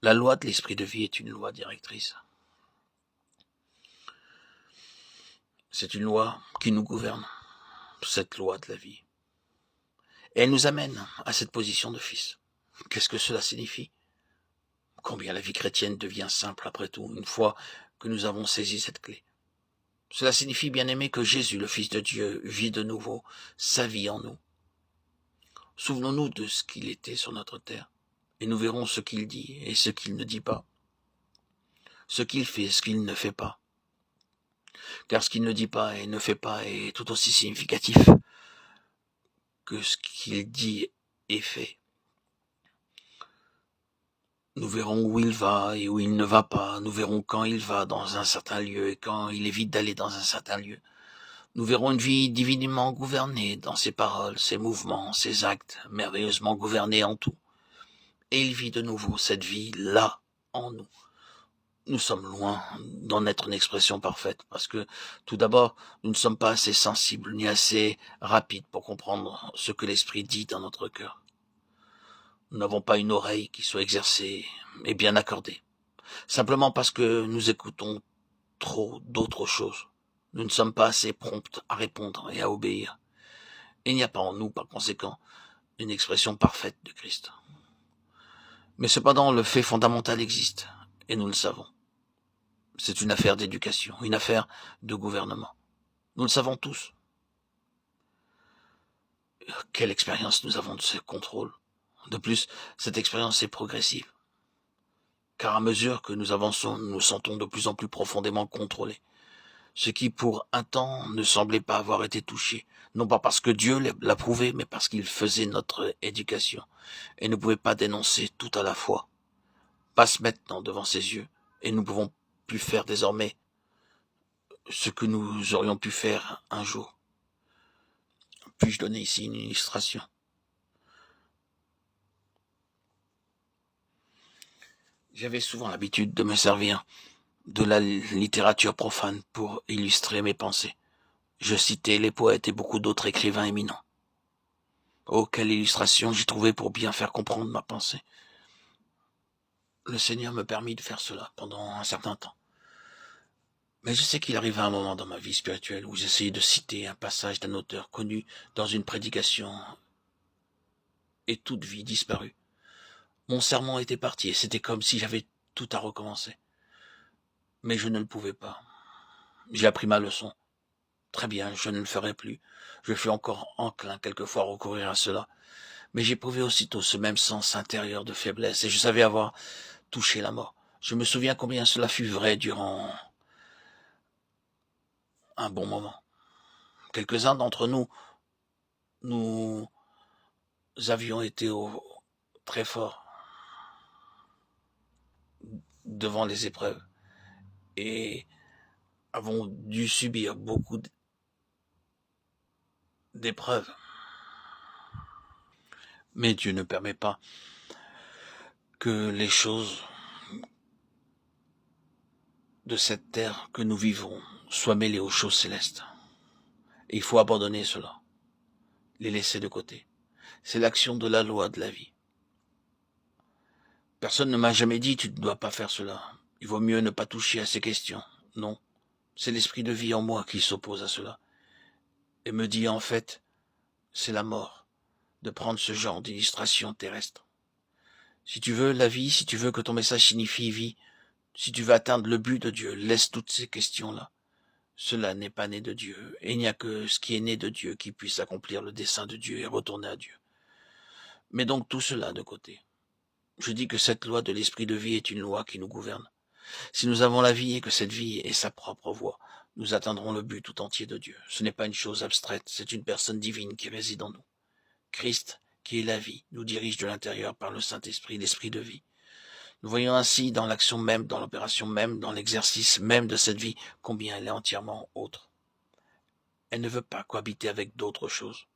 La loi de l'esprit de vie est une loi directrice. C'est une loi qui nous gouverne, cette loi de la vie. Et elle nous amène à cette position de fils. Qu'est-ce que cela signifie? Combien la vie chrétienne devient simple après tout, une fois que nous avons saisi cette clé. Cela signifie, bien aimé, que Jésus, le Fils de Dieu, vit de nouveau sa vie en nous. Souvenons-nous de ce qu'il était sur notre terre, et nous verrons ce qu'il dit et ce qu'il ne dit pas, ce qu'il fait et ce qu'il ne fait pas. Car ce qu'il ne dit pas et ne fait pas est tout aussi significatif que ce qu'il dit et fait. Nous verrons où il va et où il ne va pas. Nous verrons quand il va dans un certain lieu et quand il évite d'aller dans un certain lieu. Nous verrons une vie divinement gouvernée dans ses paroles, ses mouvements, ses actes, merveilleusement gouvernée en tout. Et il vit de nouveau cette vie-là en nous. Nous sommes loin d'en être une expression parfaite, parce que, tout d'abord, nous ne sommes pas assez sensibles ni assez rapides pour comprendre ce que l'Esprit dit dans notre cœur. Nous n'avons pas une oreille qui soit exercée et bien accordée, simplement parce que nous écoutons trop d'autres choses. Nous ne sommes pas assez prompts à répondre et à obéir. Il n'y a pas en nous, par conséquent, une expression parfaite de Christ. Mais cependant, le fait fondamental existe, et nous le savons. C'est une affaire d'éducation, une affaire de gouvernement. Nous le savons tous. Quelle expérience nous avons de ce contrôle. De plus, cette expérience est progressive. Car à mesure que nous avançons, nous nous sentons de plus en plus profondément contrôlés. Ce qui, pour un temps, ne semblait pas avoir été touché. Non pas parce que Dieu l'approuvait, mais parce qu'il faisait notre éducation. Et ne pouvait pas dénoncer tout à la fois. Passe maintenant devant ses yeux, et nous pouvons plus faire désormais ce que nous aurions pu faire un jour. Puis-je donner ici une illustration? J'avais souvent l'habitude de me servir de la littérature profane pour illustrer mes pensées. Je citais les poètes et beaucoup d'autres écrivains éminents. Oh, quelle illustration j'ai trouvé pour bien faire comprendre ma pensée. Le Seigneur me permit de faire cela pendant un certain temps. Mais je sais qu'il arriva un moment dans ma vie spirituelle où j'essayais de citer un passage d'un auteur connu dans une prédication et toute vie disparut. Mon sermon était parti et c'était comme si j'avais tout à recommencer. Mais je ne le pouvais pas. J'ai appris ma leçon. Très bien, je ne le ferai plus. Je fus encore enclin quelquefois à recourir à cela. Mais j'éprouvais aussitôt ce même sens intérieur de faiblesse et je savais avoir touché la mort. Je me souviens combien cela fut vrai durant un bon moment. Quelques-uns d'entre nous avions été très forts devant les épreuves et avons dû subir beaucoup d'épreuves. Mais Dieu ne permet pas que les choses de cette terre que nous vivons soient mêlées aux choses célestes. Et il faut abandonner cela, les laisser de côté. C'est l'action de la loi de la vie. Personne ne m'a jamais dit tu ne dois pas faire cela. Il vaut mieux ne pas toucher à ces questions. Non, c'est l'esprit de vie en moi qui s'oppose à cela. Et me dit en fait, c'est la mort de prendre ce genre d'illustration terrestre. Si tu veux la vie, si tu veux que ton message signifie vie, si tu veux atteindre le but de Dieu, laisse toutes ces questions-là. Cela n'est pas né de Dieu, et il n'y a que ce qui est né de Dieu qui puisse accomplir le dessein de Dieu et retourner à Dieu. Mets donc tout cela de côté. Je dis que cette loi de l'esprit de vie est une loi qui nous gouverne. Si nous avons la vie et que cette vie est sa propre voie, nous atteindrons le but tout entier de Dieu. Ce n'est pas une chose abstraite, c'est une personne divine qui réside en nous. Christ, qui est la vie, nous dirige de l'intérieur par le Saint-Esprit, l'esprit de vie. Nous voyons ainsi dans l'action même, dans l'opération même, dans l'exercice même de cette vie, combien elle est entièrement autre. Elle ne veut pas cohabiter avec d'autres choses.